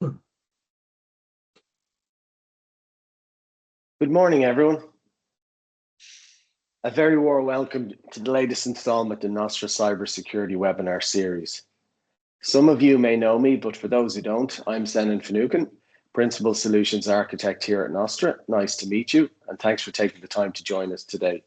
Good morning, everyone. A very warm welcome to the latest installment in Nostra Cybersecurity webinar series. Some of you may know me, but for those who don't, I'm Senan Finucane, Principal Solutions Architect here at Nostra. Nice to meet you, and thanks for taking the time to join us today.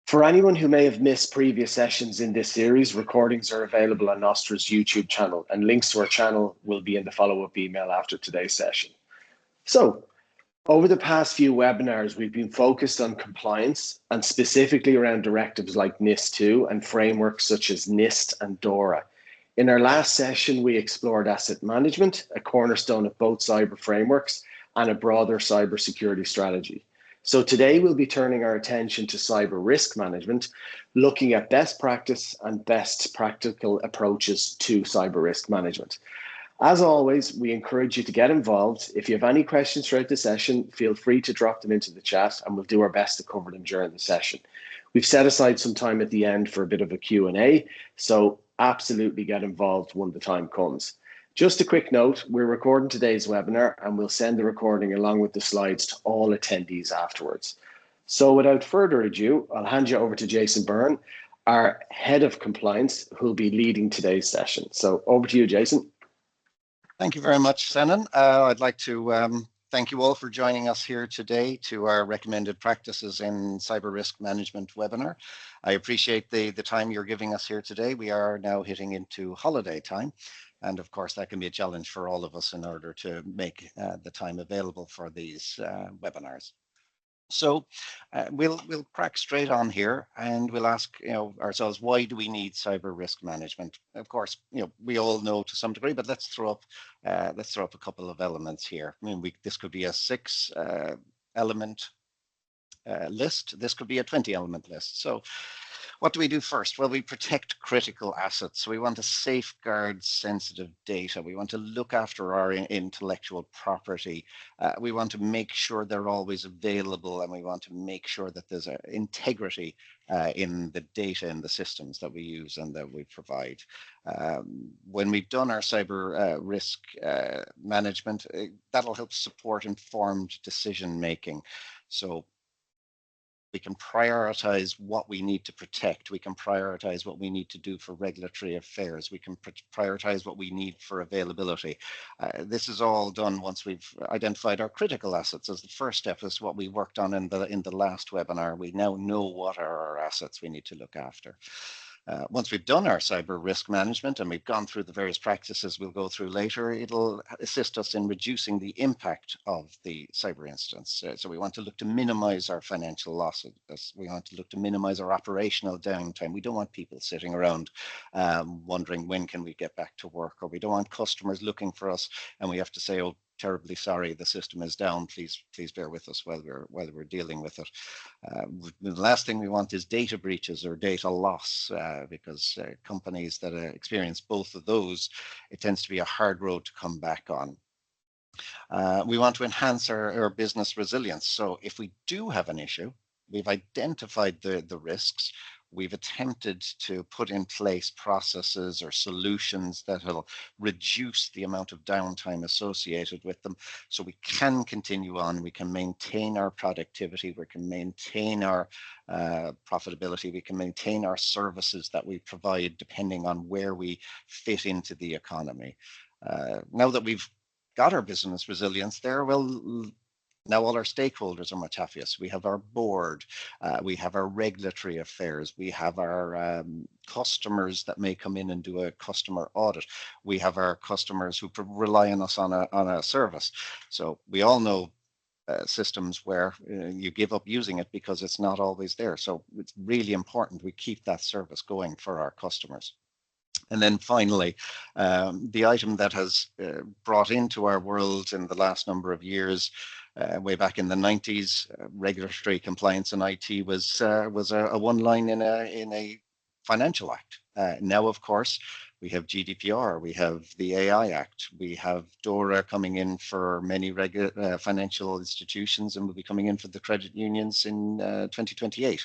For anyone who may have missed previous sessions in this series, recordings are available on Nostra's YouTube channel, and links to our channel will be in the follow-up email after today's session. So, over the past few webinars, we've been focused on compliance and specifically around directives like NIS2 and frameworks such as NIST and DORA. In our last session, we explored asset management, a cornerstone of both cyber frameworks, and a broader cybersecurity strategy. So today we'll be turning our attention to cyber risk management, looking at best practice and best practical approaches to cyber risk management. As always, we encourage you to get involved. If you have any questions throughout the session, feel free to drop them into the chat and we'll do our best to cover them during the session. We've set aside some time at the end for a bit of a Q&A, so absolutely get involved when the time comes. Just a quick note, we're recording today's webinar and we'll send the recording along with the slides to all attendees afterwards. So without further ado, I'll hand you over to Jason Byrne, our Head of Compliance, who'll be leading today's session. So over to you, Jason. Thank you very much, Senan. I'd like to thank you all for joining us here today to our recommended practices in cyber risk management webinar. I appreciate the time you're giving us here today. We are now hitting into holiday time. And of course, that can be a challenge for all of us in order to make the time available for these webinars. So we'll crack straight on here and we'll ask ourselves, why do we need cyber risk management? Of course, we all know to some degree, but let's throw up a couple of elements here. I mean, this could be a 6 element list. This could be a 20 element list. So what do we do first? Well, we protect critical assets. So we want to safeguard sensitive data. We want to look after our intellectual property. We want to make sure they're always available, and we want to make sure that there's integrity in the data in the systems that we use and that we provide. When we've done our cyber risk management, that'll help support informed decision making. So we can prioritize what we need to protect. We can prioritize what we need to do for regulatory affairs. We can prioritize what we need for availability. This is all done once we've identified our critical assets as the first step. Is what we worked on in the last webinar. We now know what are our assets we need to look after. Once we've done our cyber risk management and we've gone through the various practices we'll go through later, it'll assist us in reducing the impact of the cyber incidents. So we want to look to minimize our financial losses. We want to look to minimize our operational downtime. We don't want people sitting around wondering when can we get back to work, or we don't want customers looking for us and we have to say, oh, terribly sorry, the system is down. Please bear with us while we're dealing with it. The last thing we want is data breaches or data loss, because companies that experience both of those, it tends to be a hard road to come back on. We want to enhance our business resilience. So if we do have an issue, we've identified the risks. We've attempted to put in place processes or solutions that will reduce the amount of downtime associated with them so we can continue on, we can maintain our productivity, we can maintain our profitability, we can maintain our services that we provide depending on where we fit into the economy. Now that we've got our business resilience there, well, now all our stakeholders are much happier. We have our board, we have our regulatory affairs, we have our customers that may come in and do a customer audit. We have our customers who rely on us on a service. So we all know systems where you give up using it because it's not always there. So it's really important we keep that service going for our customers. And then finally, the item that has brought into our world in the last number of years, way back in the 90s, regulatory compliance in IT was a one line in a financial act. Now, of course, we have GDPR, we have the AI Act, we have DORA coming in for many financial institutions, and will be coming in for the credit unions in 2028.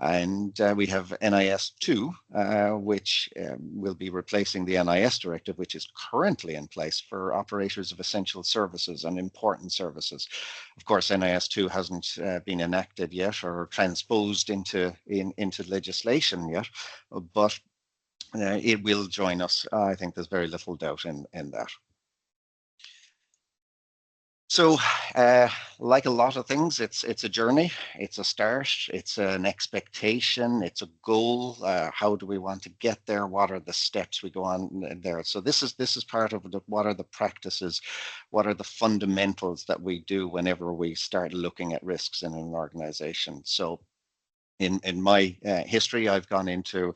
And we have NIS2, which will be replacing the NIS Directive, which is currently in place for operators of essential services and important services. Of course, NIS2 hasn't been enacted yet or transposed into legislation yet, but it will join us. I think there's very little doubt in that. So, like a lot of things, it's a journey, it's a start, it's an expectation, it's a goal. How do we want to get there? What are the steps we go on there? So this is part of what are the practices, what are the fundamentals that we do whenever we start looking at risks in an organization. So in my history, I've gone into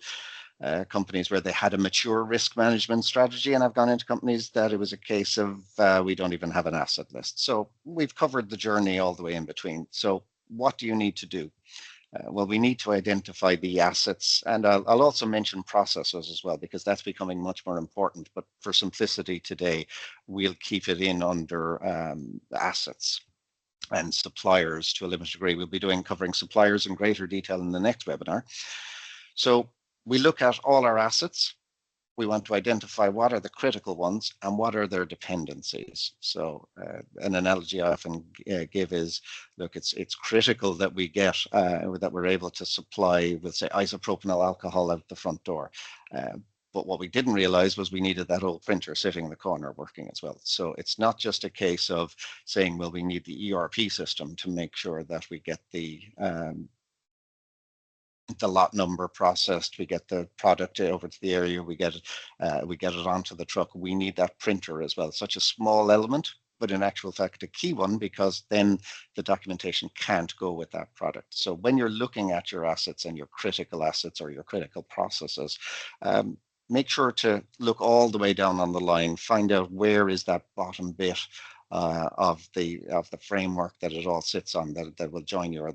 companies where they had a mature risk management strategy, and I've gone into companies that it was a case of we don't even have an asset list. So we've covered the journey all the way in between. So what do you need to do? Well, we need to identify the assets, and I'll also mention processes as well, because that's becoming much more important. But for simplicity today, we'll keep it in under assets and suppliers to a limited degree. We'll be covering suppliers in greater detail in the next webinar. So we look at all our assets. We want to identify what are the critical ones and what are their dependencies. So an analogy I often give is, look, it's critical that we get, that we're able to supply with, say, isopropanol alcohol out the front door. But what we didn't realize was we needed that old printer sitting in the corner working as well. So it's not just a case of saying, well, we need the ERP system to make sure that we get the lot number processed, we get the product over to the area, we get it onto the truck. We need that printer as well. Such a small element, but in actual fact, a key one, because then the documentation can't go with that product. So when you're looking at your assets and your critical assets or your critical processes, make sure to look all the way down on the line, find out where is that bottom bit of the framework that it all sits on, that will join you,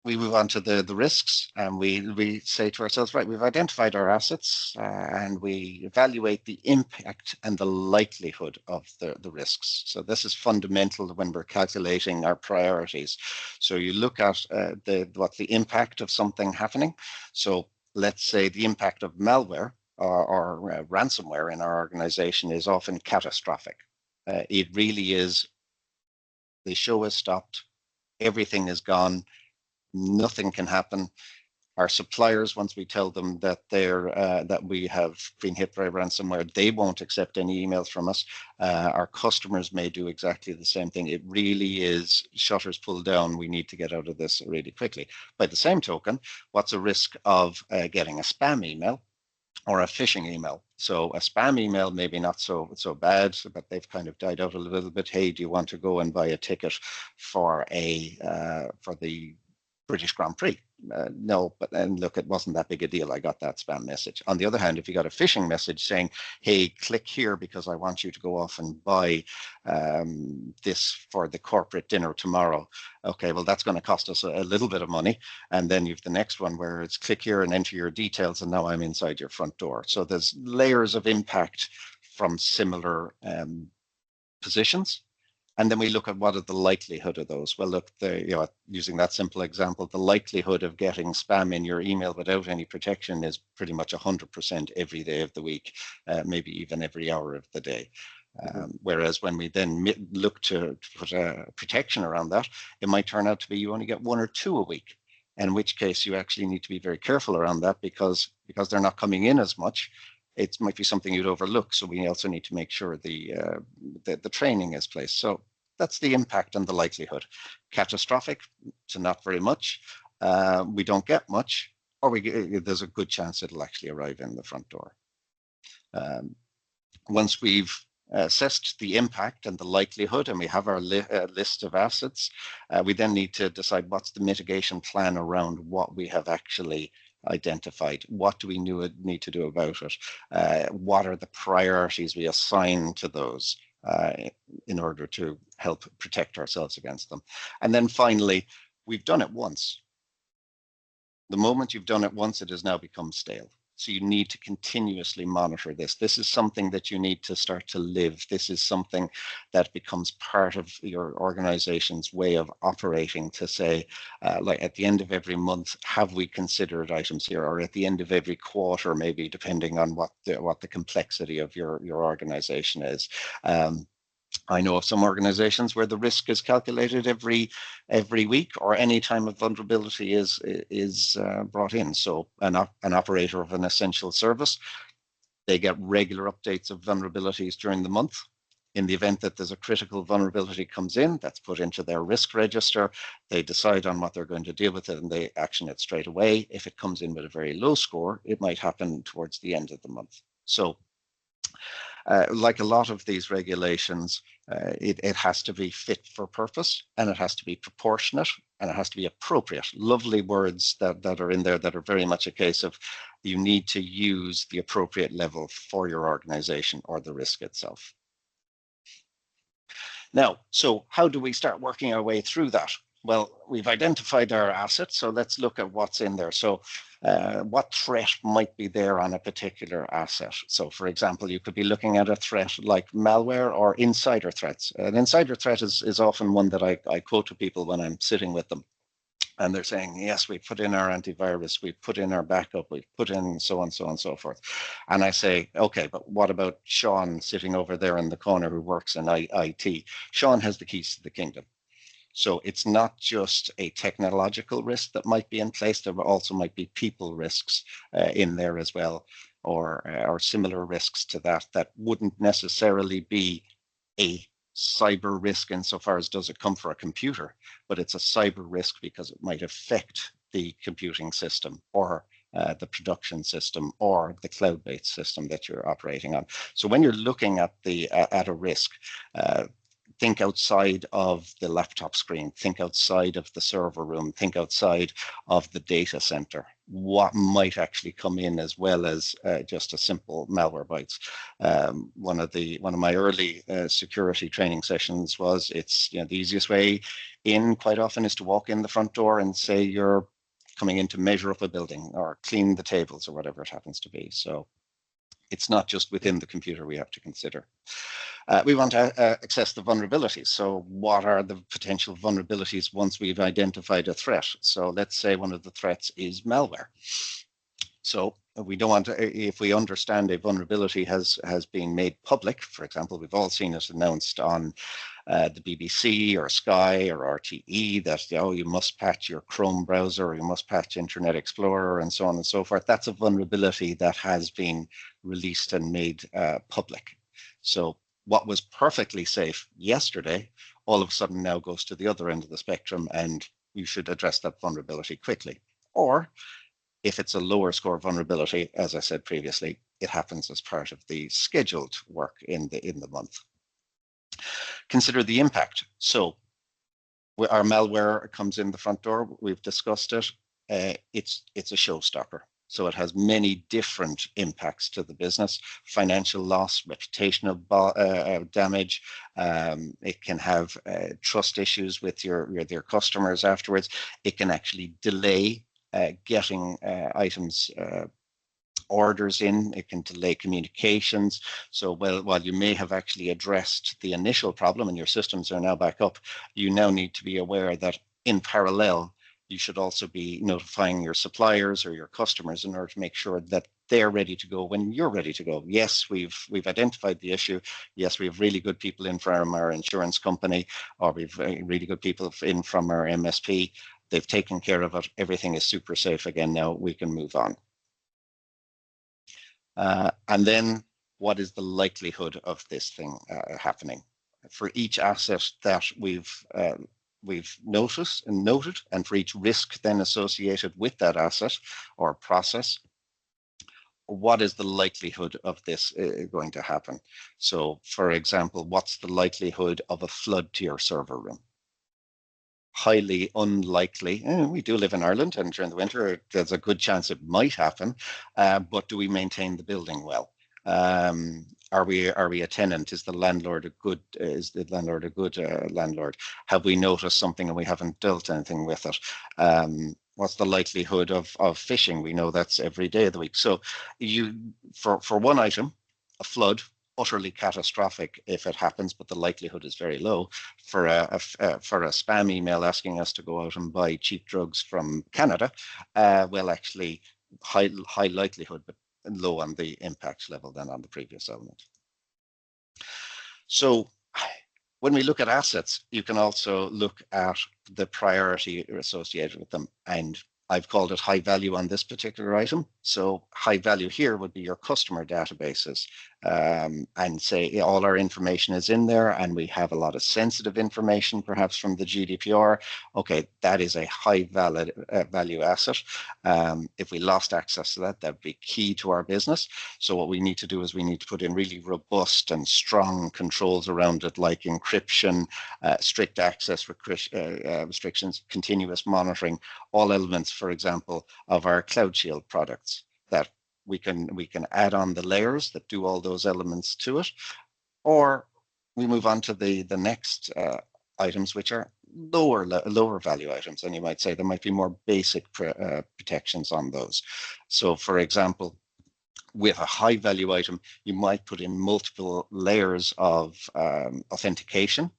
we move on to the risks, and we say to ourselves, right, we've identified our assets and we evaluate the impact and the likelihood of the risks. So this is fundamental when we're calculating our priorities. So you look at what's the impact of something happening. So let's say the impact of malware or ransomware in our organization is often catastrophic. It really is. The show has stopped. Everything is gone. Nothing can happen. Our suppliers, once we tell them that that we have been hit by ransomware, they won't accept any emails from us. Our customers may do exactly the same thing. It really is shutters pulled down. We need to get out of this really quickly. By the same token, what's a risk of getting a spam email or a phishing email? So a spam email, maybe not so bad, but they've kind of died out a little bit. Hey, do you want to go and buy a ticket for the British Grand Prix? No, and look, it wasn't that big a deal. I got that spam message. On the other hand, if you got a phishing message saying, hey, click here because I want you to go off and buy this for the corporate dinner tomorrow. Okay, well, that's going to cost us a little bit of money. And then you've the next one where it's click here and enter your details, and now I'm inside your front door. So there's layers of impact from similar positions. And then we look at what are the likelihood of those. Well, look, using that simple example, the likelihood of getting spam in your email without any protection is pretty much 100% every day of the week, maybe even every hour of the day. Whereas when we then look to put a protection around that, it might turn out to be you only get 1 or 2 a week, in which case you actually need to be very careful around that because they're not coming in as much. It might be something you'd overlook. So we also need to make sure the training is placed. So that's the impact and the likelihood. Catastrophic to not very much. We don't get much, or there's a good chance it'll actually arrive in the front door. Once we've assessed the impact and the likelihood, and we have our list of assets, we then need to decide what's the mitigation plan around what we have actually identified. What do we need to do about it? What are the priorities we assign to those in order to help protect ourselves against them? And then finally, we've done it once. The moment you've done it once, it has now become stale. So you need to continuously monitor this. This is something that you need to start to live. This is something that becomes part of your organization's way of operating, to say, like at the end of every month, have we considered items here? Or at the end of every quarter, maybe, depending on what the complexity of your organization is. I know of some organizations where the risk is calculated every week, or any time a vulnerability is brought in. So an operator of an essential service, they get regular updates of vulnerabilities during the month. In the event that there's a critical vulnerability comes in, that's put into their risk register. They decide on what they're going to deal with it, and they action it straight away. If it comes in with a very low score, it might happen towards the end of the month. So like a lot of these regulations, it has to be fit for purpose, and it has to be proportionate, and it has to be appropriate. Lovely words that are in there that are very much a case of, you need to use the appropriate level for your organization or the risk itself. Now, so how do we start working our way through that? Well, we've identified our assets, so let's look at what's in there. So what threat might be there on a particular asset? So for example, you could be looking at a threat like malware or insider threats. An insider threat is often one that I quote to people when I'm sitting with them. And they're saying, yes, we put in our antivirus, we put in our backup, we put in so on, so on, so forth. And I say, okay, but what about Sean sitting over there in the corner who works in IT? Sean has the keys to the kingdom. So it's not just a technological risk that might be in place. There also might be people risks in there as well, or similar risks to that wouldn't necessarily be a cyber risk insofar as does it come for a computer, but it's a cyber risk because it might affect the computing system, or the production system, or the cloud-based system that you're operating on. So when you're looking at a risk, think outside of the laptop screen, think outside of the server room, think outside of the data center. What might actually come in, as well as just a simple malware bytes. One of my early security training sessions was, it's the easiest way in quite often is to walk in the front door and say you're coming in to measure up a building or clean the tables or whatever it happens to be. So it's not just within the computer we have to consider. We want to assess the vulnerabilities. So what are the potential vulnerabilities once we've identified a threat? So let's say one of the threats is malware. So we don't want to, if we understand a vulnerability has been made public, for example, we've all seen it announced on the BBC or Sky or RTE that, you must patch your Chrome browser, or you must patch Internet Explorer, and so on and so forth. That's a vulnerability that has been released and made public. So what was perfectly safe yesterday, all of a sudden now goes to the other end of the spectrum, and you should address that vulnerability quickly. Or if it's a lower score vulnerability, as I said previously, it happens as part of the scheduled work in the month. Consider the impact. So our malware comes in the front door. We've discussed it. It's a showstopper. So it has many different impacts to the business: financial loss, reputational damage. It can have trust issues with your customers afterwards. It can actually delay getting items, orders in. It can delay communications. So while you may have actually addressed the initial problem and your systems are now back up, you now need to be aware that in parallel, you should also be notifying your suppliers or your customers in order to make sure that they're ready to go when you're ready to go. Yes, we've identified the issue. Yes, we have really good people in from our insurance company, or we've really good people in from our MSP. They've taken care of it. Everything is super safe again now. We can move on. And then what is the likelihood of this thing happening? For each asset that we've noticed and noted, and for each risk then associated with that asset or process, what is the likelihood of this going to happen? So for example, what's the likelihood of a flood to your server room? Highly unlikely. We do live in Ireland, and during the winter, there's a good chance it might happen. But do we maintain the building well? Are we a tenant? Is the landlord a good landlord? Have we noticed something and we haven't dealt anything with it? What's the likelihood of phishing? We know that's every day of the week. So for one item, a flood, utterly catastrophic if it happens, but the likelihood is very low. For a spam email asking us to go out and buy cheap drugs from Canada, well, actually high likelihood, but low on the impact level than on the previous element. So when we look at assets, you can also look at the priority associated with them. And I've called it high value on this particular item. So high value here would be your customer databases, and say all our information is in there and we have a lot of sensitive information, perhaps from the GDPR. Okay, that is a high value asset. If we lost access to that, that'd be key to our business. So what we need to do is we need to put in really robust and strong controls around it, like encryption, strict access restrictions, continuous monitoring, all elements, for example, of our Cloud Shield products that we can add on the layers that do all those elements to it, or we move on to the next items, which are lower value items, and you might say there might be more basic protections on those. So, for example, with a high value item, you might put in multiple layers of authentication,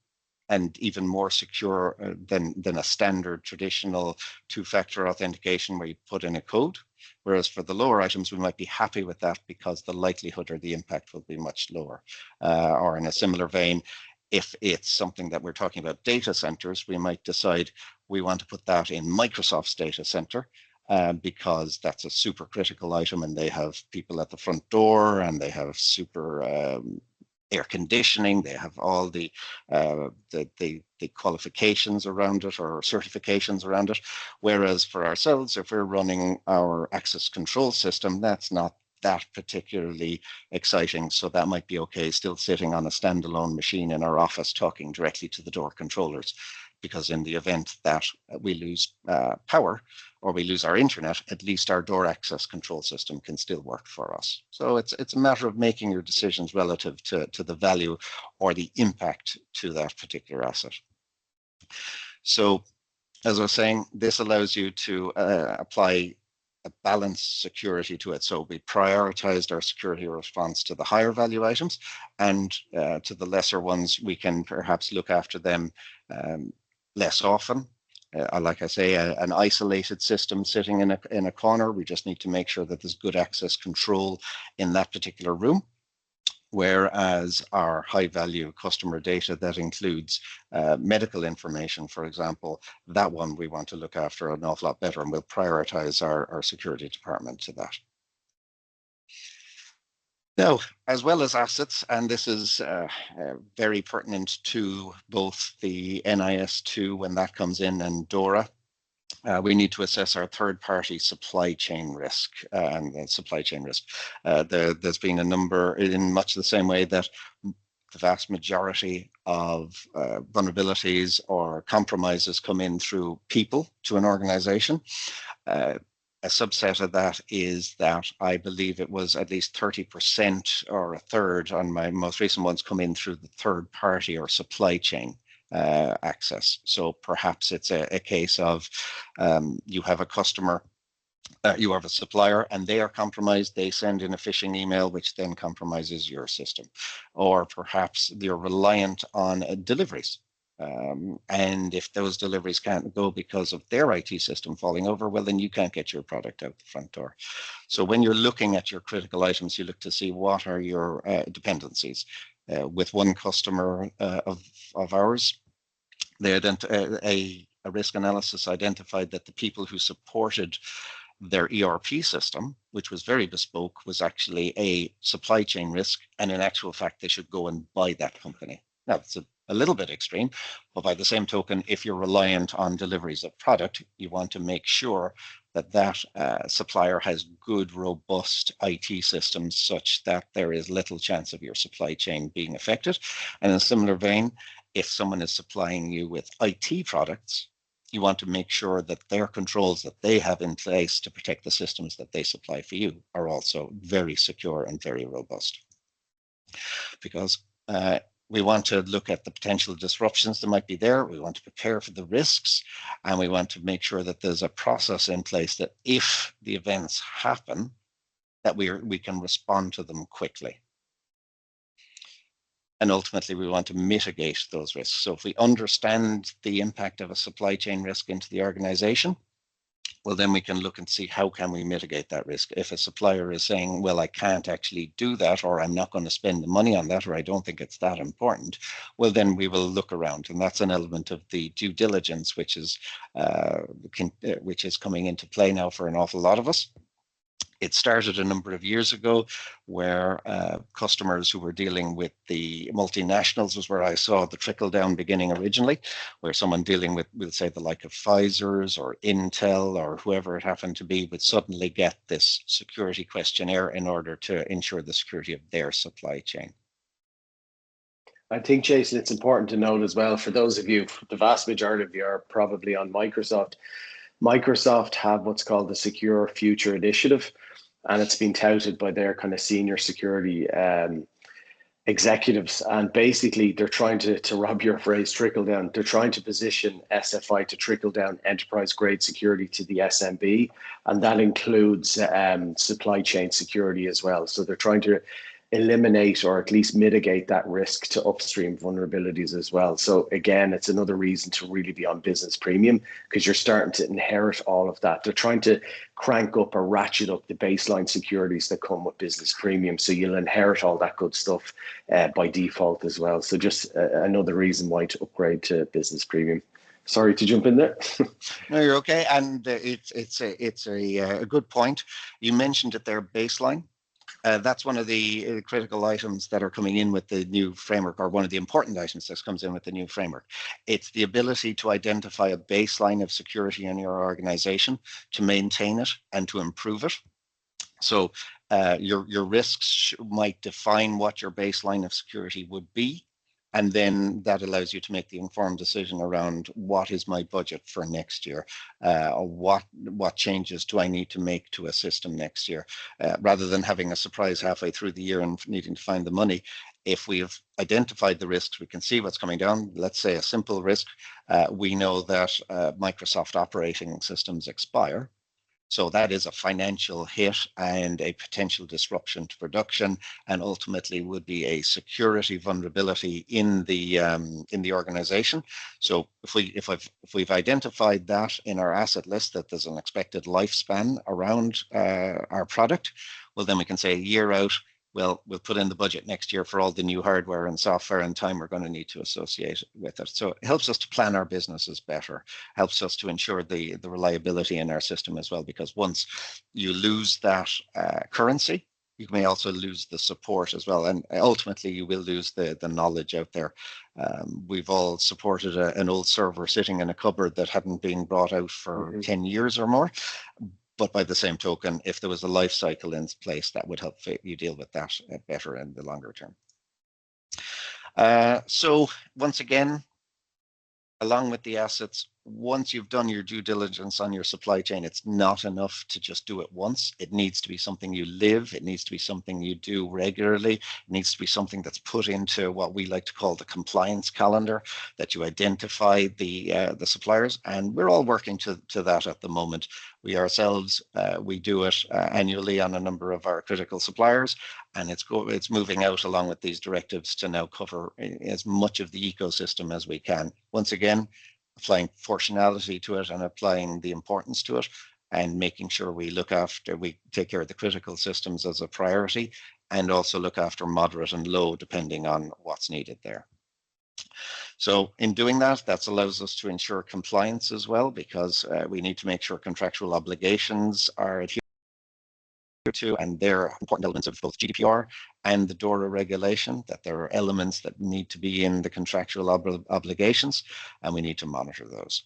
and even more secure than a standard traditional two-factor authentication where you put in a code. Whereas for the lower items, we might be happy with that because the likelihood or the impact will be much lower. Or in a similar vein, if it's something that we're talking about data centers, we might decide we want to put that in Microsoft's data center, because that's a super critical item and they have people at the front door and they have super air conditioning, they have all the qualifications around it or certifications around it. Whereas for ourselves, if we're running our access control system, that's not that particularly exciting. So that might be okay, still sitting on a standalone machine in our office talking directly to the door controllers. Because in the event that we lose power or we lose our internet, at least our door access control system can still work for us. So it's a matter of making your decisions relative to the value or the impact to that particular asset. So as I was saying, this allows you to apply a balanced security to it. So we prioritized our security response to the higher value items, and to the lesser ones, we can perhaps look after them less often. Like I say, an isolated system sitting in a corner, we just need to make sure that there's good access control in that particular room. Whereas our high value customer data that includes medical information, for example, that one we want to look after an awful lot better, and we'll prioritize our security department to that. Now, as well as assets, and this is very pertinent to both the NIS2 when that comes in and DORA, we need to assess our third-party supply chain risk and supply chain risk. There's been a number in much the same way that the vast majority of vulnerabilities or compromises come in through people to an organization. A subset of that is that I believe it was at least 30% or a third on my most recent ones come in through the third party or supply chain access. So perhaps it's a case of you have a customer, you have a supplier and they are compromised, they send in a phishing email which then compromises your system. Or perhaps you're reliant on deliveries. And if those deliveries can't go because of their IT system falling over, well, then you can't get your product out the front door. So when you're looking at your critical items, you look to see what are your dependencies. With one customer of ours, a risk analysis identified that the people who supported their ERP system, which was very bespoke, was actually a supply chain risk. And in actual fact, they should go and buy that company. Now, it's a little bit extreme, but by the same token, if you're reliant on deliveries of product, you want to make sure that that supplier has good, robust IT systems such that there is little chance of your supply chain being affected. And in a similar vein, if someone is supplying you with IT products, you want to make sure that their controls that they have in place to protect the systems that they supply for you are also very secure and very robust. Because We want to look at the potential disruptions that might be there. We want to prepare for the risks, and we want to make sure that there's a process in place that if the events happen, that we can respond to them quickly. And ultimately, we want to mitigate those risks. So if we understand the impact of a supply chain risk into the organization, well, then we can look and see how can we mitigate that risk. If a supplier is saying, well, I can't actually do that, or I'm not going to spend the money on that, or I don't think it's that important, well, then we will look around. And that's an element of the due diligence, which is coming into play now for an awful lot of us. It started a number of years ago where customers who were dealing with the multinationals was where I saw the trickle down beginning originally, where someone dealing with, we'll say, the like of Pfizer's or Intel or whoever it happened to be would suddenly get this security questionnaire in order to ensure the security of their supply chain. I think, Jason, it's important to note as well, for those of you, the vast majority of you are probably on Microsoft. Microsoft have what's called the Secure Future Initiative, and it's been touted by their kind of senior security executives. And basically, they're trying to rob your phrase, trickle down. They're trying to position SFI to trickle down enterprise grade security to the SMB, and that includes supply chain security as well. So they're trying to eliminate or at least mitigate that risk to upstream vulnerabilities as well. So again, it's another reason to really be on Business Premium, because you're starting to inherit all of that. They're trying to crank up or ratchet up the baseline securities that come with Business Premium. So you'll inherit all that good stuff by default as well. So just another reason why to upgrade to Business Premium. Sorry to jump in there. No, you're okay. And it's a good point. You mentioned it there, baseline. That's one of the critical items that are coming in with the new framework, or one of the important items that comes in with the new framework. It's the ability to identify a baseline of security in your organization, to maintain it and to improve it. So your risks might define what your baseline of security would be. And then that allows you to make the informed decision around what is my budget for next year, or what changes do I need to make to a system next year, rather than having a surprise halfway through the year and needing to find the money. If we have identified the risks, we can see what's coming down. Let's say a simple risk. We know that Microsoft operating systems expire. So that is a financial hit and a potential disruption to production, and ultimately would be a security vulnerability in the organization. So if we've identified that in our asset list, that there's an expected lifespan around our product, well, then we can say a year out, well, we'll put in the budget next year for all the new hardware and software and time we're going to need to associate with it. So it helps us to plan our businesses better, helps us to ensure the reliability in our system as well, because once you lose that currency, you may also lose the support as well. And ultimately, you will lose the knowledge out there. We've all supported an old server sitting in a cupboard that hadn't been brought out for 10 years or more. But by the same token, if there was a life cycle in place, that would help you deal with that better in the longer term. So once again, along with the assets, once you've done your due diligence on your supply chain, it's not enough to just do it once. It needs to be something you live. It needs to be something you do regularly. It needs to be something that's put into what we like to call the compliance calendar, that you identify the suppliers. And we're all working to that at the moment. We ourselves, we do it annually on a number of our critical suppliers, and it's moving out along with these directives to now cover as much of the ecosystem as we can. Once again, applying proportionality to it and applying the importance to it, and making sure we take care of the critical systems as a priority, and also look after moderate and low depending on what's needed there. So in doing that, that allows us to ensure compliance as well, because we need to make sure contractual obligations are adhered to, and they're important elements of both GDPR and the DORA regulation, that there are elements that need to be in the contractual obligations, and we need to monitor those.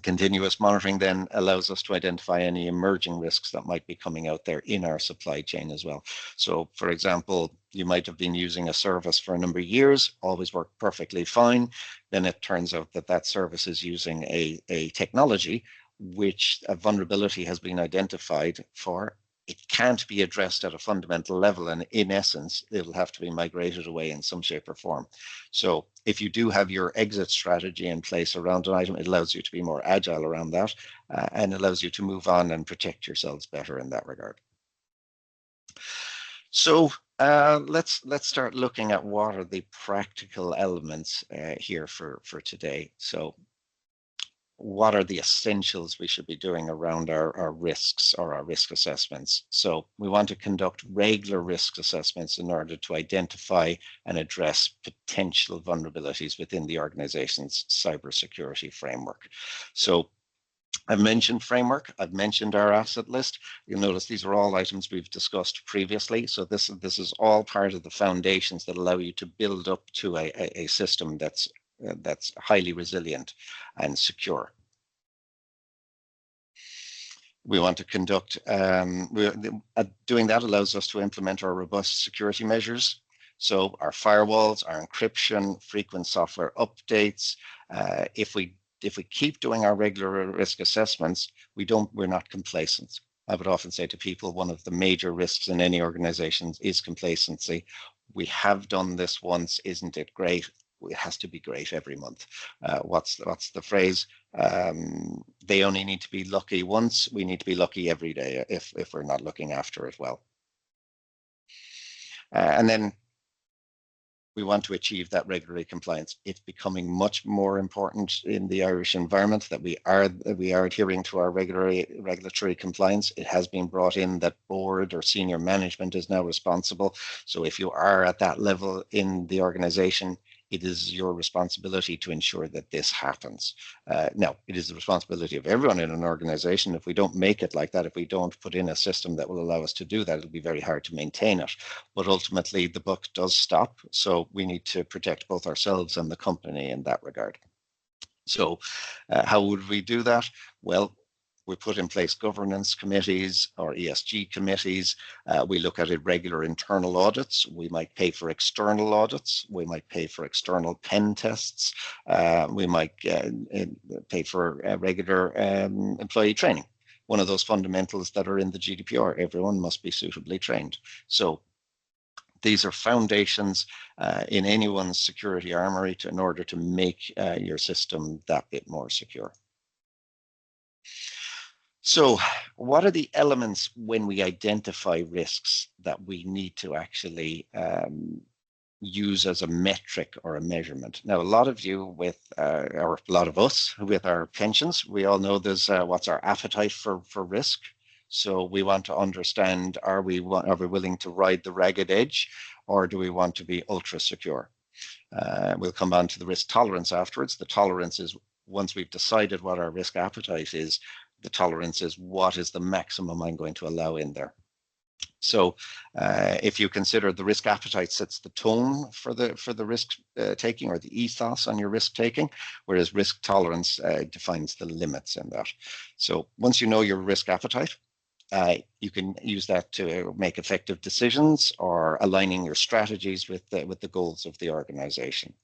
Continuous monitoring then allows us to identify any emerging risks that might be coming out there in our supply chain as well. So, for example, you might have been using a service for a number of years, always worked perfectly fine. Then it turns out that that service is using a technology which a vulnerability has been identified for, it can't be addressed at a fundamental level, and in essence, it'll have to be migrated away in some shape or form. So if you do have your exit strategy in place around an item, it allows you to be more agile around that, and allows you to move on and protect yourselves better in that regard. So let's start looking at what are the practical elements here for today. So what are the essentials we should be doing around our risks or our risk assessments? So we want to conduct regular risk assessments in order to identify and address potential vulnerabilities within the organization's cybersecurity framework. So I've mentioned framework, I've mentioned our asset list. You'll notice these are all items we've discussed previously. So this is all part of the foundations that allow you to build up to a system that's highly resilient and secure. We want to conduct, doing that allows us to implement our robust security measures. So our firewalls, our encryption, frequent software updates. If we keep doing our regular risk assessments, we're not complacent. I would often say to people, one of the major risks in any organization is complacency. We have done this once, isn't it great? It has to be great every month. What's the phrase? They only need to be lucky once. We need to be lucky every day if we're not looking after it well. And then we want to achieve that regulatory compliance. It's becoming much more important in the Irish environment that we are adhering to our regulatory compliance. It has been brought in that board or senior management is now responsible. So if you are at that level in the organization, it is your responsibility to ensure that this happens. Now, it is the responsibility of everyone in an organization. If we don't make it like that, if we don't put in a system that will allow us to do that, it'll be very hard to maintain it. But ultimately, the buck does stop. So we need to protect both ourselves and the company in that regard. So how would we do that? Well, we put in place governance committees or ESG committees. We look at irregular internal audits. We might pay for external audits. We might pay for external pen tests. We might pay for regular employee training. One of those fundamentals that are in the GDPR, everyone must be suitably trained. So these are foundations in anyone's security armory in order to make your system that bit more secure. So what are the elements when we identify risks that we need to actually use as a metric or a measurement? Now, a lot of you or a lot of us with our pensions, we all know there's what's our appetite for risk. So we want to understand, are we willing to ride the ragged edge, or do we want to be ultra secure? We'll come on to the risk tolerance afterwards. The tolerance is, once we've decided what our risk appetite is, the tolerance is what is the maximum I'm going to allow in there. So if you consider the risk appetite sets the tone for the risk taking, or the ethos on your risk taking, whereas risk tolerance defines the limits in that. So once you know your risk appetite, you can use that to make effective decisions or aligning your strategies with the goals of the organization.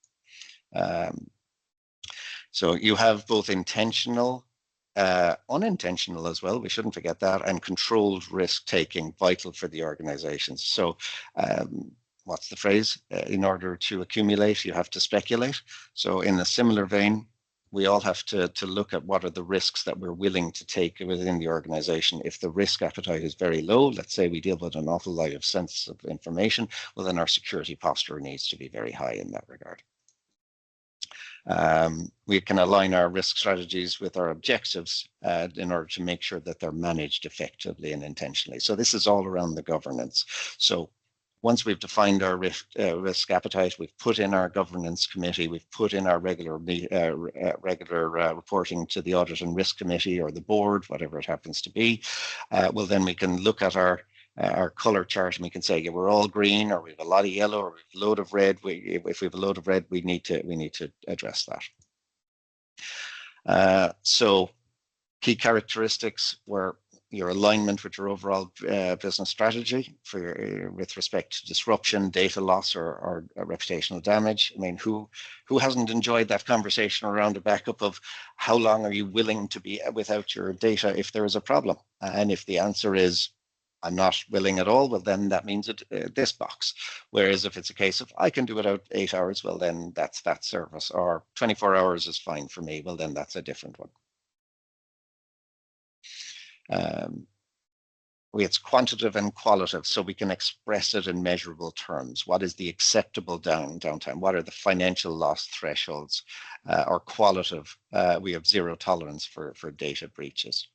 So you have both intentional, unintentional as well, we shouldn't forget that, and controlled risk taking, vital for the organizations. So what's the phrase? In order to accumulate, you have to speculate. So in a similar vein, we all have to look at what are the risks that we're willing to take within the organization. If the risk appetite is very low, let's say we deal with an awful lot of sensitive information, well, then our security posture needs to be very high in that regard. We can align our risk strategies with our objectives in order to make sure that they're managed effectively and intentionally. So this is all around the governance. So once we've defined our risk appetite, we've put in our governance committee, we've put in our regular reporting to the audit and risk committee or the board, whatever it happens to be. Well, then we can look at our color chart, and we can say, yeah, we're all green, or we have a lot of yellow, or we have a load of red. If we have a load of red, we need to address that. So key characteristics were your alignment with your overall business strategy with respect to disruption, data loss, or reputational damage. I mean, who hasn't enjoyed that conversation around a backup of how long are you willing to be without your data if there is a problem? And if the answer is, I'm not willing at all, well, then that means this box. Whereas if it's a case of I can do it out 8 hours, well, then that's that service. Or 24 hours is fine for me, well, then that's a different one. It's quantitative and qualitative, so we can express it in measurable terms. What is the acceptable downtime? What are the financial loss thresholds? Or qualitative, we have zero tolerance for data breaches.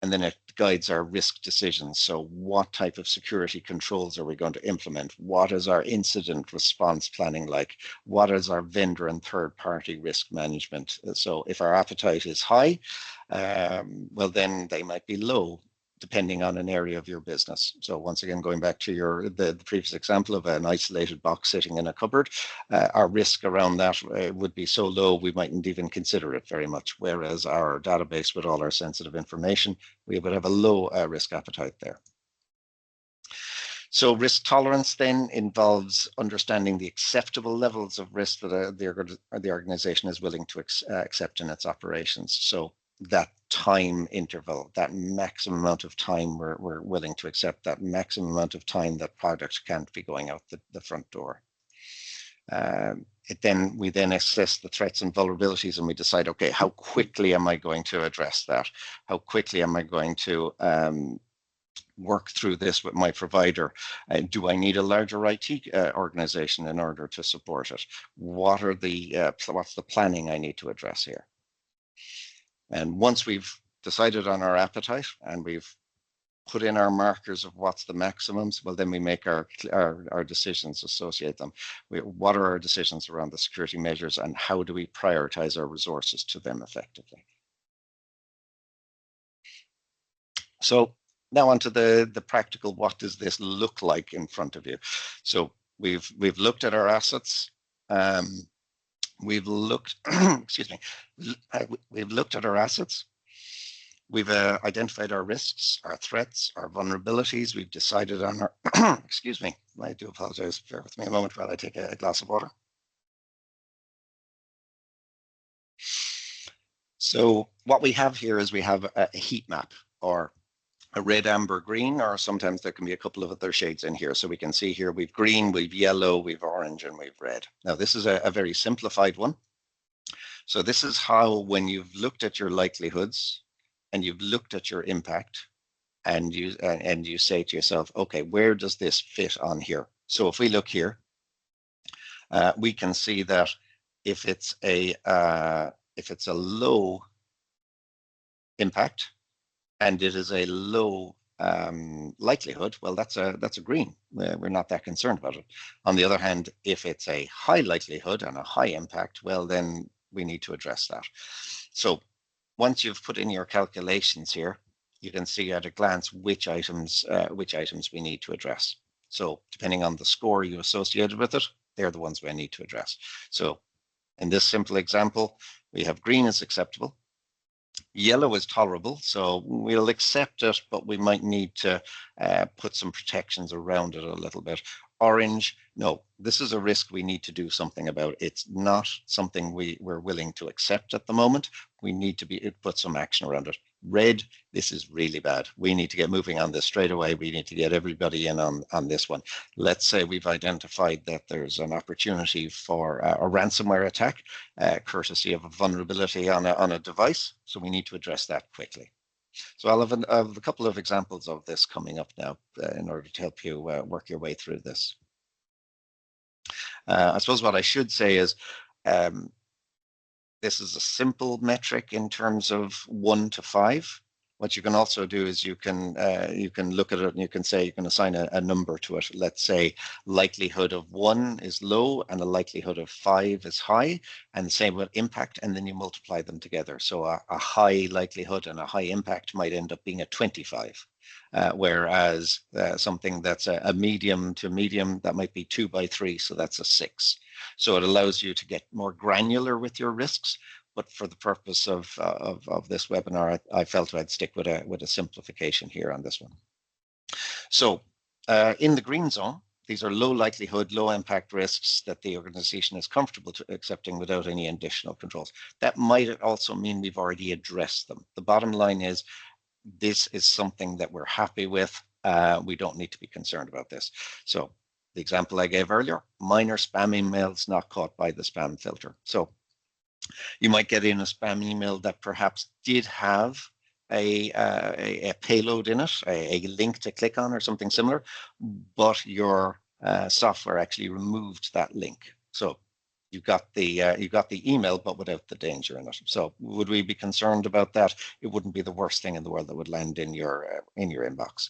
And then it guides our risk decisions. So what type of security controls are we going to implement? What is our incident response planning like? What is our vendor and third-party risk management? So if our appetite is high, well, then they might be low, depending on an area of your business. So once again, going back to the previous example of an isolated box sitting in a cupboard, our risk around that would be so low we mightn't even consider it very much. Whereas our database with all our sensitive information, we would have a low risk appetite there. So risk tolerance then involves understanding the acceptable levels of risk that the organization is willing to accept in its operations. So that time interval, that maximum amount of time we're willing to accept, that maximum amount of time that products can't be going out the front door. We then assess the threats and vulnerabilities, and we decide, okay, how quickly am I going to address that? How quickly am I going to work through this with my provider? Do I need a larger IT organization in order to support it? What's the planning I need to address here? And once we've decided on our appetite and we've put in our markers of what's the maximums, well, then we make our decisions, associate them. What are our decisions around the security measures, and how do we prioritize our resources to them effectively? So now onto the practical, what does this look like in front of you? So we've looked at our assets. We've looked, excuse me, we've looked at our assets. We've identified our risks, our threats, our vulnerabilities. We've decided on our, excuse me, I do apologize. Bear with me a moment while I take a glass of water. So what we have here is we have a heat map, or a red, amber, green, or sometimes there can be a couple of other shades in here. So we can see here we've green, we've yellow, we've orange, and we've red. Now this is a very simplified one. So this is how, when you've looked at your likelihoods and you've looked at your impact, and you say to yourself, okay, where does this fit on here? So if we look here, we can see that if it's a low impact, and it is a low likelihood, well, that's a green. We're not that concerned about it. On the other hand, if it's a high likelihood and a high impact, well, then we need to address that. So once you've put in your calculations here, you can see at a glance which items we need to address. So depending on the score you associated with it, they're the ones we need to address. So in this simple example, we have green is acceptable. Yellow is tolerable, so we'll accept it, but we might need to put some protections around it a little bit. Orange, no, this is a risk we need to do something about. It's not something we're willing to accept at the moment. We need to put some action around it. Red, this is really bad. We need to get moving on this straight away. We need to get everybody in on this one. Let's say we've identified that there's an opportunity for a ransomware attack, courtesy of a vulnerability on a device. So we need to address that quickly. So I'll have a couple of examples of this coming up now in order to help you work your way through this. I suppose what I should say is this is a simple metric in terms of 1 to 5. What you can also do is you can look at it and you can assign a number to it. Let's say likelihood of 1 is low and a likelihood of 5 is high, and the same with impact, and then you multiply them together. So a high likelihood and a high impact might end up being a 25, whereas something that's a medium to medium, that might be 2 by 3, so that's a 6. So it allows you to get more granular with your risks. But for the purpose of this webinar, I felt I'd stick with a simplification here on this one. So in the green zone, these are low likelihood, low impact risks that the organization is comfortable accepting without any additional controls. That might also mean we've already addressed them. The bottom line is this is something that we're happy with. We don't need to be concerned about this. So the example I gave earlier, minor spam emails not caught by the spam filter. So you might get in a spam email that perhaps did have a payload in it, a link to click on or something similar, but your software actually removed that link. So you got the email, but without the danger in it. So would we be concerned about that? It wouldn't be the worst thing in the world that would land in your inbox.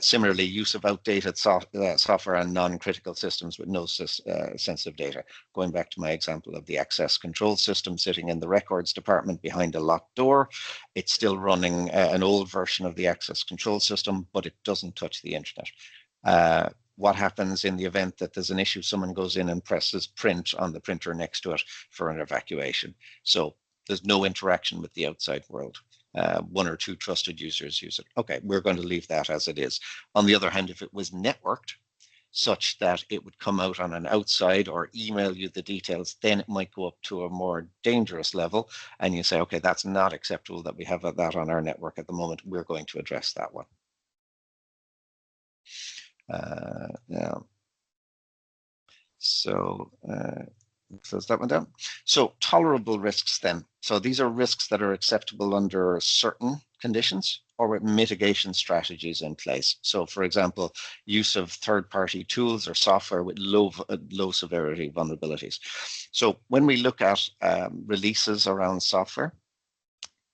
Similarly, use of outdated software and non-critical systems with no sensitive data. Going back to my example of the access control system sitting in the records department behind a locked door, it's still running an old version of the access control system, but it doesn't touch the internet. What happens in the event that there's an issue? Someone goes in and presses print on the printer next to it for an evacuation. So there's no interaction with the outside world. One or two trusted users use it. Okay, we're going to leave that as it is. On the other hand, if it was networked such that it would come out on an outside or email you the details, then it might go up to a more dangerous level. And you say, okay, that's not acceptable that we have that on our network at the moment. We're going to address that one. Yeah. So close that one down. So tolerable risks then. So these are risks that are acceptable under certain conditions or with mitigation strategies in place. So for example, use of third-party tools or software with low severity vulnerabilities. So when we look at releases around software,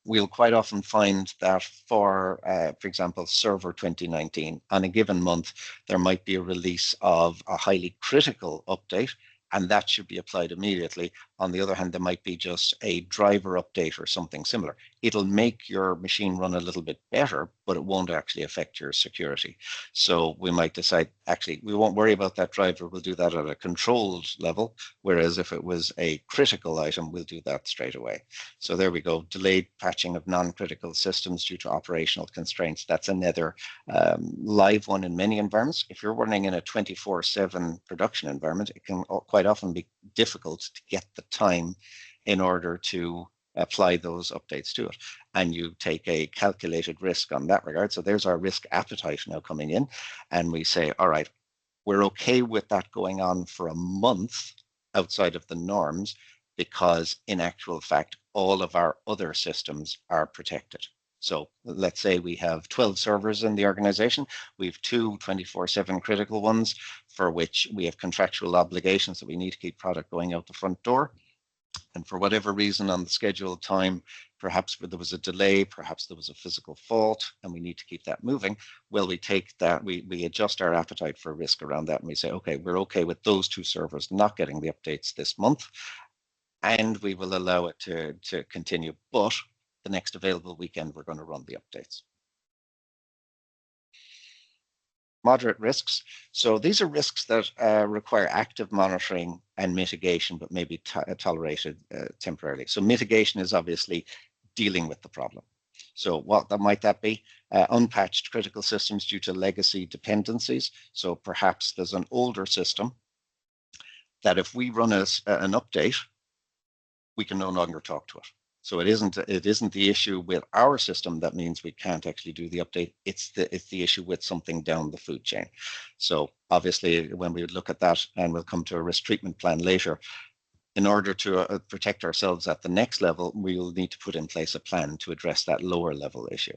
we'll quite often find that for example, Server 2019, on a given month, there might be a release of a highly critical update, and that should be applied immediately. On the other hand, there might be just a driver update or something similar. It'll make your machine run a little bit better, but it won't actually affect your security. So we might decide, actually, we won't worry about that driver. We'll do that at a controlled level. Whereas if it was a critical item, we'll do that straight away. So there we go. Delayed patching of non-critical systems due to operational constraints. That's another live one in many environments. If you're running in a 24/7 production environment, it can quite often be difficult to get the time in order to apply those updates to it. And you take a calculated risk on that regard. So there's our risk appetite now coming in. And we say, all right, we're okay with that going on for a month outside of the norms, because in actual fact, all of our other systems are protected. So let's say we have 12 servers in the organization. We have two 24/7 critical ones for which we have contractual obligations that we need to keep product going out the front door. And for whatever reason on the scheduled time, perhaps there was a delay, perhaps there was a physical fault, and we need to keep that moving. Well, we take that, we adjust our appetite for risk around that, and we say, okay, we're okay with those two servers not getting the updates this month, and we will allow it to continue. But the next available weekend, we're going to run the updates. Moderate risks. So these are risks that require active monitoring and mitigation, but may be tolerated temporarily. So mitigation is obviously dealing with the problem. So what might that be? Unpatched critical systems due to legacy dependencies. So perhaps there's an older system that if we run an update, we can no longer talk to it. So it isn't the issue with our system that means we can't actually do the update. It's the issue with something down the food chain. So obviously, when we would look at that, and we'll come to a risk treatment plan later, in order to protect ourselves at the next level, we will need to put in place a plan to address that lower level issue.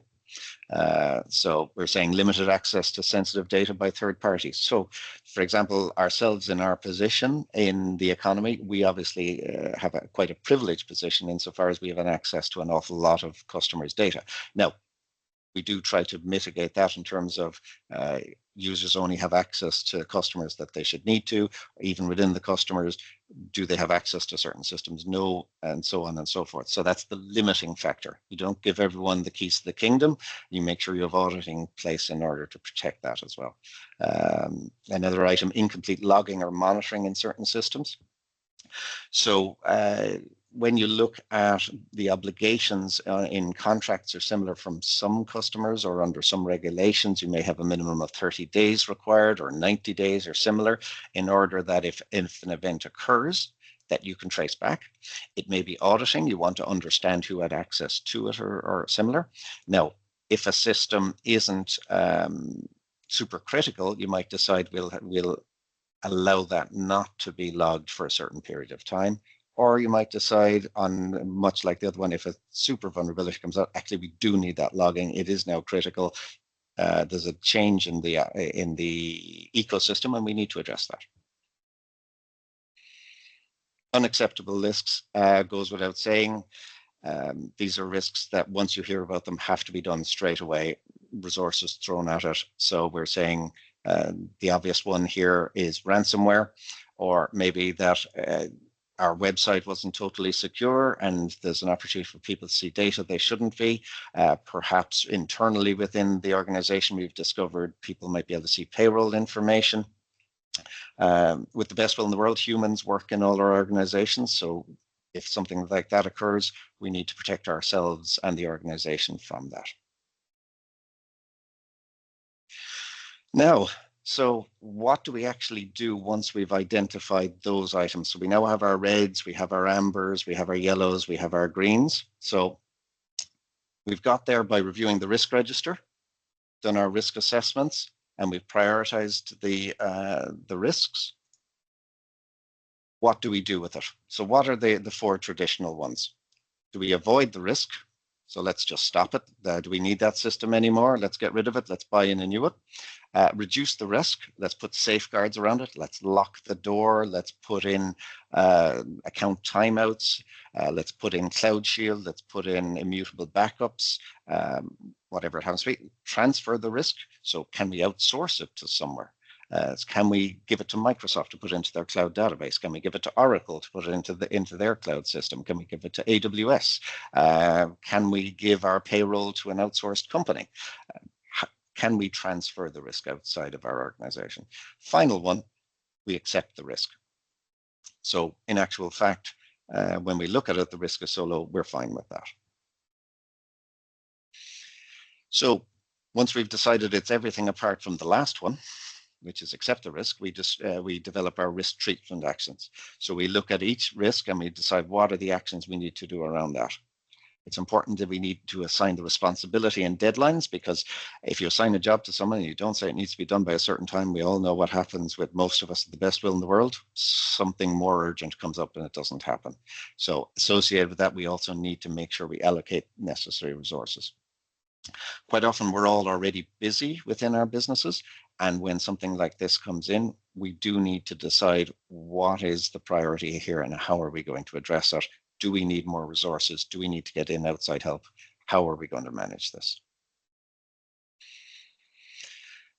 So we're saying limited access to sensitive data by third parties. So, for example, ourselves in our position in the economy, we obviously have quite a privileged position insofar as we have an access to an awful lot of customers' data. Now, we do try to mitigate that in terms of users only have access to customers that they should need to. Even within the customers, do they have access to certain systems? No, and so on and so forth. So that's the limiting factor. You don't give everyone the keys to the kingdom. You make sure you have auditing in place in order to protect that as well. Another item, incomplete logging or monitoring in certain systems. So when you look at the obligations in contracts or similar from some customers or under some regulations, you may have a minimum of 30 days required or 90 days or similar in order that if an event occurs, that you can trace back. It may be auditing. You want to understand who had access to it or similar. Now, If a system isn't super critical, you might decide we'll allow that not to be logged for a certain period of time. Or you might decide on, much like the other one, if a super vulnerability comes out, actually we do need that logging. It is now critical. There's a change in the ecosystem, and we need to address that. Unacceptable risks goes without saying. These are risks that once you hear about them have to be done straight away, resources thrown at it. So we're saying the obvious one here is ransomware, or maybe that our website wasn't totally secure and there's an opportunity for people to see data they shouldn't be. Perhaps internally within the organization, we've discovered people might be able to see payroll information. With the best will in the world, humans work in all our organizations. So if something like that occurs, we need to protect ourselves and the organization from that. Now, so what do we actually do once we've identified those items? So we now have our reds, we have our ambers, we have our yellows, we have our greens. So we've got there by reviewing the risk register, done our risk assessments, and we've prioritized the risks. What do we do with it? So what are the four traditional ones? Do we avoid the risk? So let's just stop it. Do we need that system anymore? Let's get rid of it. Let's buy in a new one. Reduce the risk. Let's put safeguards around it. Let's lock the door. Let's put in account timeouts. Let's put in Cloud Shield. Let's put in immutable backups, whatever it happens to be. Transfer the risk. So can we outsource it to somewhere? Can we give it to Microsoft to put into their cloud database? Can we give it to Oracle to put it into their cloud system? Can we give it to AWS? Can we give our payroll to an outsourced company? Can we transfer the risk outside of our organization? Final one, we accept the risk. So in actual fact, when we look at it, the risk is so low, we're fine with that. So once we've decided it's everything apart from the last one, which is accept the risk, we develop our risk treatment actions. So we look at each risk and we decide what are the actions we need to do around that. It's important that we need to assign the responsibility and deadlines, because if you assign a job to someone and you don't say it needs to be done by a certain time, we all know what happens with most of us at the best will in the world. Something more urgent comes up and it doesn't happen. So associated with that, we also need to make sure we allocate necessary resources. Quite often we're all already busy within our businesses. And when something like this comes in, we do need to decide what is the priority here and how are we going to address it. Do we need more resources? Do we need to get in outside help? How are we going to manage this?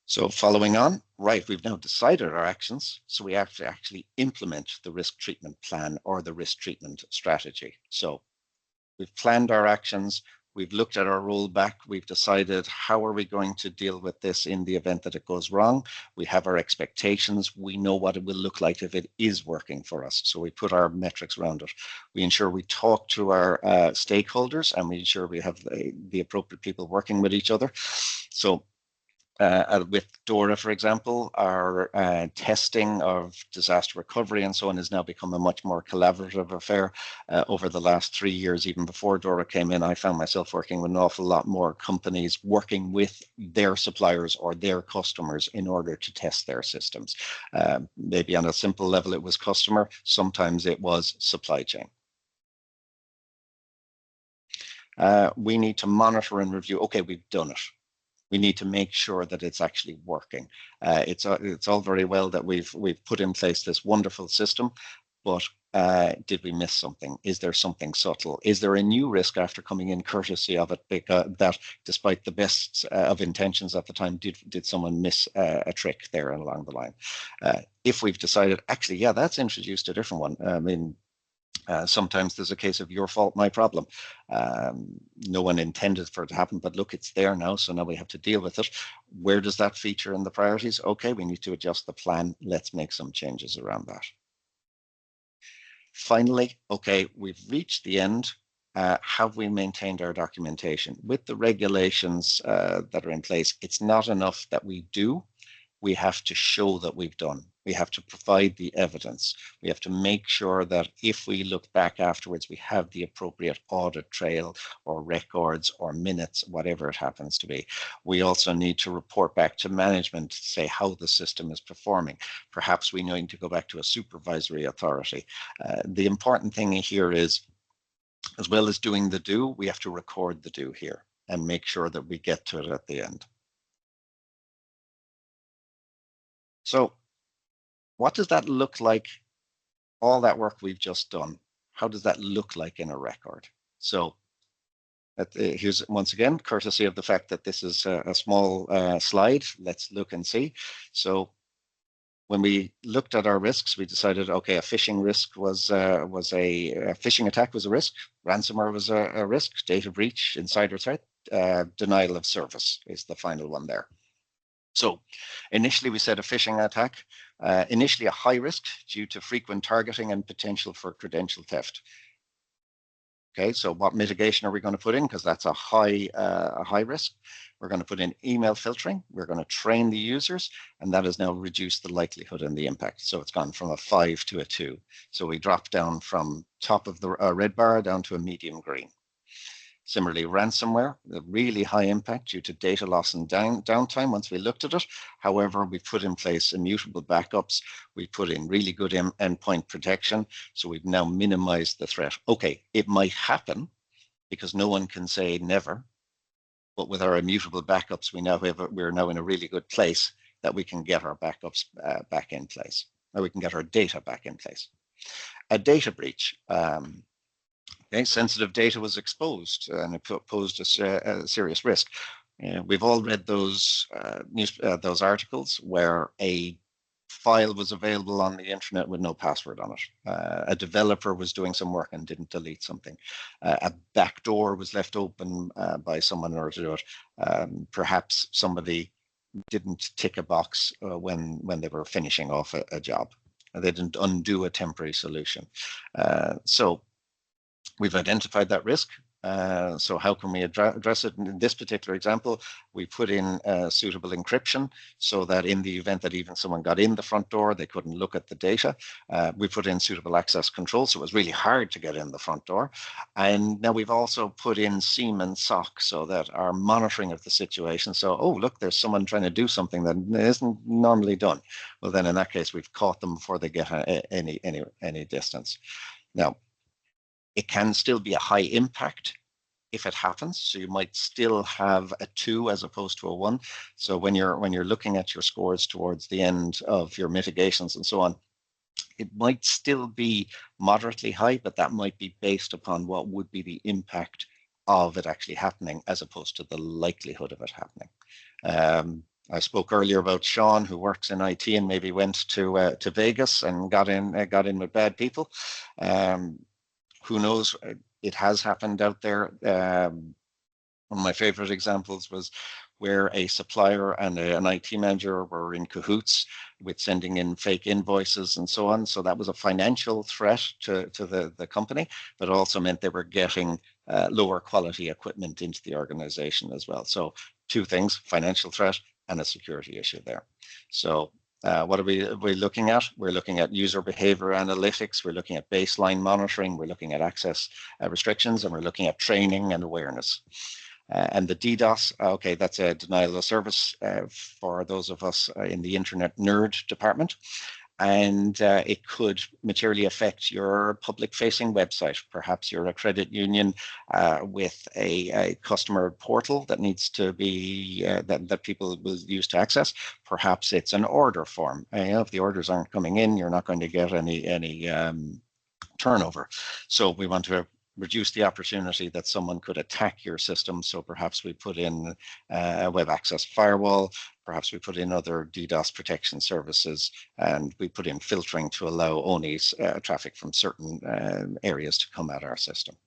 So following on, right, we've now decided our actions. So we have to actually implement the risk treatment plan or the risk treatment strategy. So we've planned our actions. We've looked at our rollback. We've decided how are we going to deal with this in the event that it goes wrong. We have our expectations. We know what it will look like if it is working for us. So we put our metrics around it. We ensure we talk to our stakeholders, and we ensure we have the appropriate people working with each other. So with DORA, for example, our testing of disaster recovery and so on has now become a much more collaborative affair. Over the last 3 years, even before DORA came in, I found myself working with an awful lot more companies working with their suppliers or their customers in order to test their systems. Maybe on a simple level, it was customer. Sometimes it was supply chain. We need to monitor and review. Okay, we've done it. We need to make sure that it's actually working. It's all very well that we've put in place this wonderful system, but did we miss something? Is there something subtle? Is there a new risk after coming in courtesy of it, because that despite the best of intentions at the time, did someone miss a trick there along the line? If we've decided, actually, yeah, that's introduced a different one. I mean, sometimes there's a case of your fault, my problem. No one intended for it to happen, but look, it's there now, so now we have to deal with it. Where does that feature in the priorities? Okay, we need to adjust the plan. Let's make some changes around that. Finally, okay, we've reached the end. Have we maintained our documentation? With the regulations that are in place, it's not enough that we do. we have to show that we've done. We have to provide the evidence. We have to make sure that if we look back afterwards, we have the appropriate audit trail or records or minutes, whatever it happens to be. We also need to report back to management to say how the system is performing. Perhaps we need to go back to a supervisory authority. The important thing here is, as well as doing the do, we have to record the do here and make sure that we get to it at the end. So what does that look like? All that work we've just done, how does that look like in a record? So here's once again, courtesy of the fact that this is a small slide, let's look and see. So when we looked at our risks, we decided, okay, a phishing risk was a phishing attack was a risk, ransomware was a risk, data breach, insider threat, denial of service is the final one there. So initially we said a phishing attack, initially a high risk due to frequent targeting and potential for credential theft. Okay, so what mitigation are we going to put in? Because that's a high risk. We're going to put in email filtering. We're going to train the users, and that has now reduced the likelihood and the impact. So it's gone from a 5 to a 2. So we dropped down from top of the red bar down to a medium green. Similarly, ransomware, a really high impact due to data loss and downtime once we looked at it. However, we put in place immutable backups. We put in really good endpoint protection. So we've now minimized the threat. Okay, it might happen because no one can say never. But with our immutable backups, we're now in a really good place that we can get our backups back in place. Or we can get our data back in place. A data breach. Okay, sensitive data was exposed and it posed a serious risk. We've all read those articles where a file was available on the internet with no password on it. A developer was doing some work and didn't delete something. A backdoor was left open by someone in order to do it. Perhaps somebody didn't tick a box when they were finishing off a job. They didn't undo a temporary solution. So we've identified that risk. So how can we address it? In this particular example, we put in suitable encryption so that in the event that even someone got in the front door, they couldn't look at the data. We put in suitable access control, so it was really hard to get in the front door. And now we've also put in SIEM and SOC so that our monitoring of the situation, so, oh, look, there's someone trying to do something that isn't normally done. Well, then in that case, we've caught them before they get any distance. Now, it can still be a high impact if it happens. So you might still have a 2 as opposed to a 1. So when you're looking at your scores towards the end of your mitigations and so on, it might still be moderately high, but that might be based upon what would be the impact of it actually happening as opposed to the likelihood of it happening. I spoke earlier about Sean, who works in IT and maybe went to Vegas and got in with bad people. Who knows? It has happened out there. One of my favorite examples was where a supplier and an IT manager were in cahoots with sending in fake invoices and so on. So that was a financial threat to the company, but also meant they were getting lower quality equipment into the organization as well. So 2 things, financial threat and a security issue there. So what are we looking at? We're looking at user behavior analytics. We're looking at baseline monitoring. We're looking at access restrictions, and we're looking at training and awareness. And the DDoS, okay, that's a denial of service for those of us in the internet nerd department. And it could materially affect your public-facing website. Perhaps you're a credit union with a customer portal that needs to be that people will use to access. Perhaps it's an order form. If the orders aren't coming in, you're not going to get any turnover. So we want to reduce the opportunity that someone could attack your system. So perhaps we put in a web access firewall, perhaps we put in other DDoS protection services, and we put in filtering to allow only traffic from certain areas to come at our system.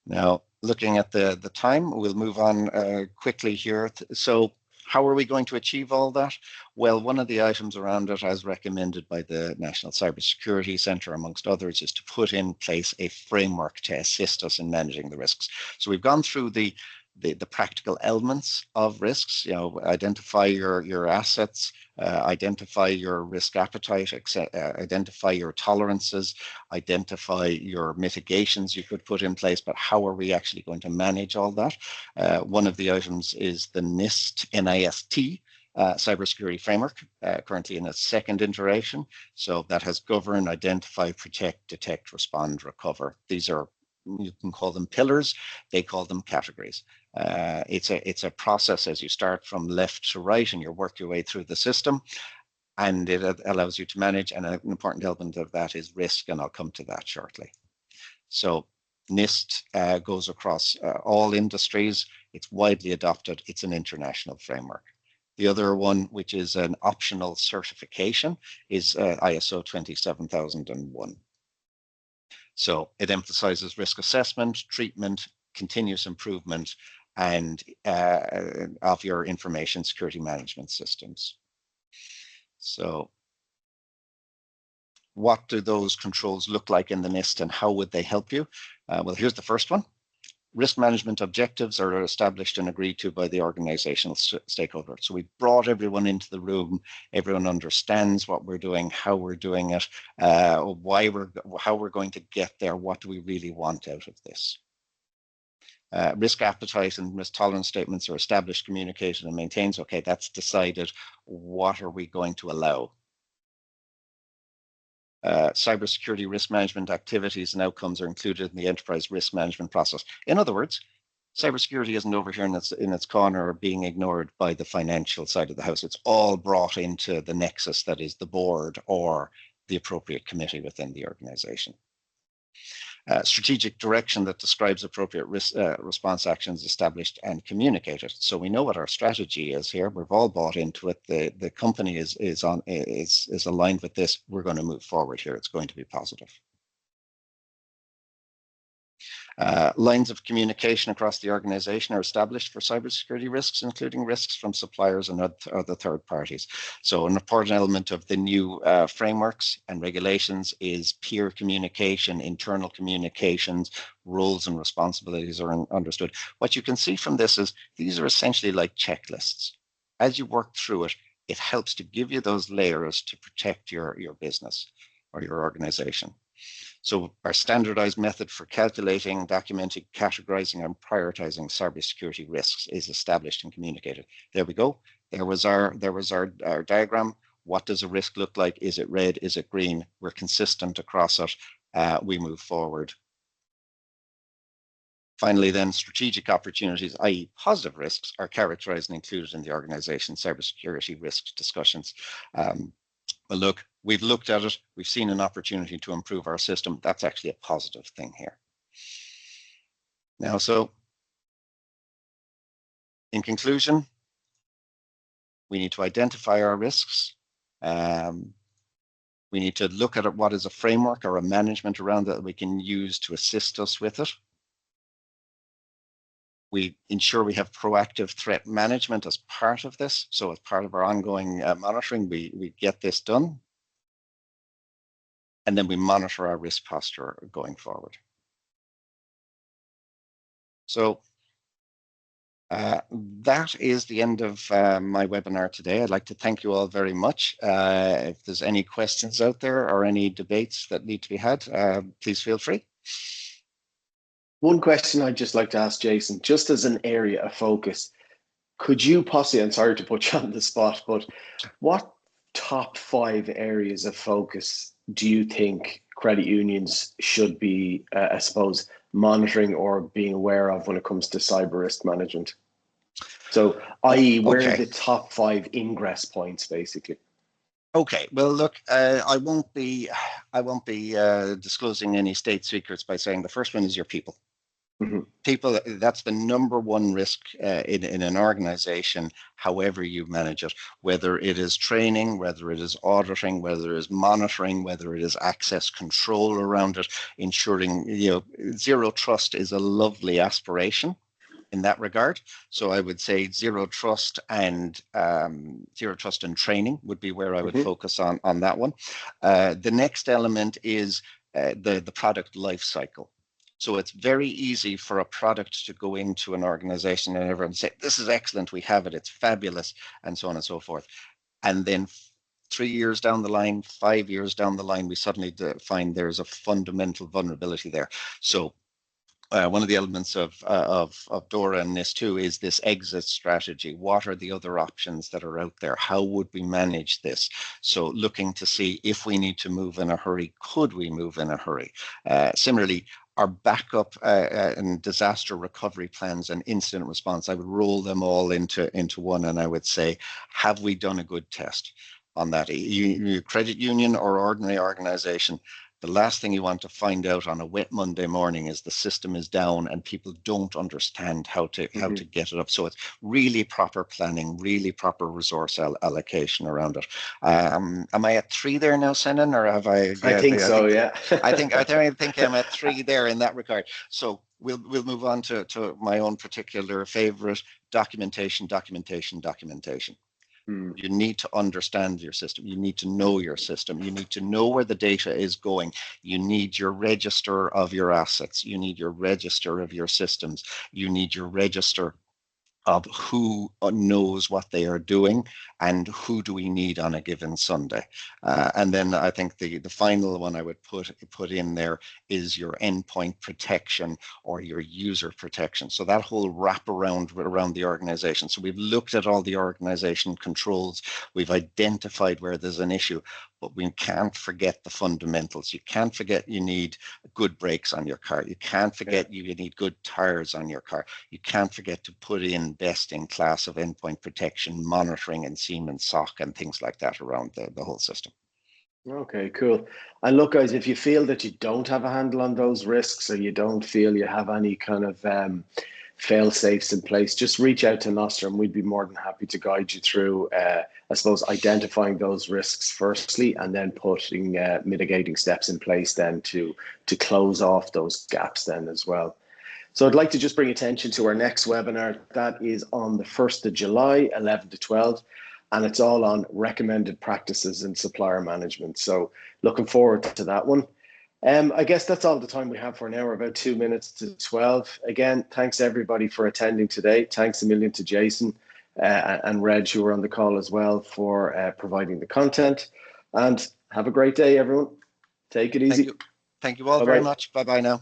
Now, looking at the time, we'll move on quickly here. So how are we going to achieve all that? Well, one of the items around it, as recommended by the National Cybersecurity Centre, amongst others, is to put in place a framework to assist us in managing the risks. So we've gone through the the practical elements of risks, identify your assets, identify your risk appetite, identify your tolerances, identify your mitigations you could put in place, but how are we actually going to manage all that? One of the items is the NIST cybersecurity framework, currently in its second iteration. So that has govern, identify, protect, detect, respond, recover. These are, you can call them pillars, they call them categories. It's a process as you start from left to right and you work your way through the system, and it allows you to manage, and an important element of that is risk, and I'll come to that shortly. So NIST goes across all industries. It's widely adopted. It's an international framework. The other one, which is an optional certification, is ISO 27001. So it emphasizes risk assessment, treatment, continuous improvement, and of your information security management systems. So what do those controls look like in the NIST, and how would they help you? Well, here's the first one. Risk management objectives are established and agreed to by the organizational stakeholder. So we brought everyone into the room. Everyone understands what we're doing, how we're doing it, how we're going to get there. What do we really want out of this? Risk appetite and risk tolerance statements are established, communicated, and maintained. Okay, that's decided. What are we going to allow? Cybersecurity risk management activities and outcomes are included in the enterprise risk management process. In other words, cybersecurity isn't over here in its corner or being ignored by the financial side of the house. It's all brought into the nexus that is the board or the appropriate committee within the organization. Strategic direction that describes appropriate risk response actions established and communicated. So we know what our strategy is here. We've all bought into it. The company is aligned with this. We're going to move forward here. It's going to be positive. Lines of communication across the organization are established for cybersecurity risks, including risks from suppliers and other third parties. So an important element of the new frameworks and regulations is peer communication, internal communications, roles and responsibilities are understood. What you can see from this is these are essentially like checklists. As you work through it, it helps to give you those layers to protect your business or your organization. So our standardized method for calculating, documenting, categorizing, and prioritizing cybersecurity risks is established and communicated. There we go. There was our diagram. What does a risk look like? Is it red? Is it green? We're consistent across it. We move forward. Finally, then, strategic opportunities, i.e. positive risks, are characterized and included in the organization's cybersecurity risk discussions. Well, look, we've looked at it. We've seen an opportunity to improve our system. That's actually a positive thing here. Now, so in conclusion, we need to identify our risks. We need to look at what is a framework or a management around that we can use to assist us with it. We ensure we have proactive threat management as part of this. So as part of our ongoing monitoring, we get this done. And then we monitor our risk posture going forward. So that is the end of my webinar today. I'd like to thank you all very much. If there's any questions out there or any debates that need to be had, please feel free. One question I'd just like to ask Jason, just as an area of focus, could you possibly, I'm sorry to put you on the spot, but what top 5 areas of focus do you think credit unions should be, I suppose, monitoring or being aware of when it comes to cyber risk management? So, i.e., where are the top 5 ingress points, basically? Okay. Well, look, I won't be disclosing any state secrets by saying the first one is your people. Mm-hmm. People, that's the #1 risk in an organization, however you manage it, whether it is training, whether it is auditing, whether it is monitoring, whether it is access control around it, ensuring, zero trust is a lovely aspiration in that regard. So I would say zero trust and training would be where I would focus on that one. The next element is the product life cycle. So it's very easy for a product to go into an organization and everyone say, this is excellent, we have it, it's fabulous, and so on and so forth. And then 3 years down the line, 5 years down the line, we suddenly find there's a fundamental vulnerability there. So one of the elements of DORA and NIS2 is this exit strategy. What are the other options that are out there? How would we manage this? So looking to see if we need to move in a hurry, could we move in a hurry? Similarly, our backup and disaster recovery plans and incident response, I would roll them all into one, and I would say, have we done a good test on that? Credit union or ordinary organization, the last thing you want to find out on a wet Monday morning is the system is down and people don't understand how to get it up. So it's really proper planning, really proper resource allocation around it. Am I at 3 there now, Senan, or have I? I think so. Yeah. I think I'm at 3 there in that regard. So we'll move on to my own particular favorite: documentation. You need to understand your system. You need to know your system. You need to know where the data is going. You need your register of your assets. You need your register of your systems. You need your register of who knows what they are doing and who do we need on a given Sunday. And then I think the final one I would put in there is your endpoint protection or your user protection. So that whole wrap around the organization. So we've looked at all the organization controls. We've identified where there's an issue, but we can't forget the fundamentals. You can't forget you need good brakes on your car. You can't forget you need good tires on your car. You can't forget to put in best in class of endpoint protection, monitoring and Siemens SOC and things like that around the whole system. Okay, cool. And look, guys, if you feel that you don't have a handle on those risks or you don't feel you have any kind of fail safes in place, just reach out to Nostra and we'd be more than happy to guide you through, I suppose, identifying those risks firstly, and then putting mitigating steps in place then to close off those gaps then as well. So I'd like to just bring attention to our next webinar. That is on the 1st of July, 11 to 12. And it's all on recommended practices in supplier management. So looking forward to that one. I guess that's all the time we have for now. We're about 2 minutes to 12. Again, thanks everybody for attending today. Thanks a million to Jason and Reg, who were on the call as well, for providing the content. And have a great day, everyone. Take it easy. Thank you all very much. Bye-bye now.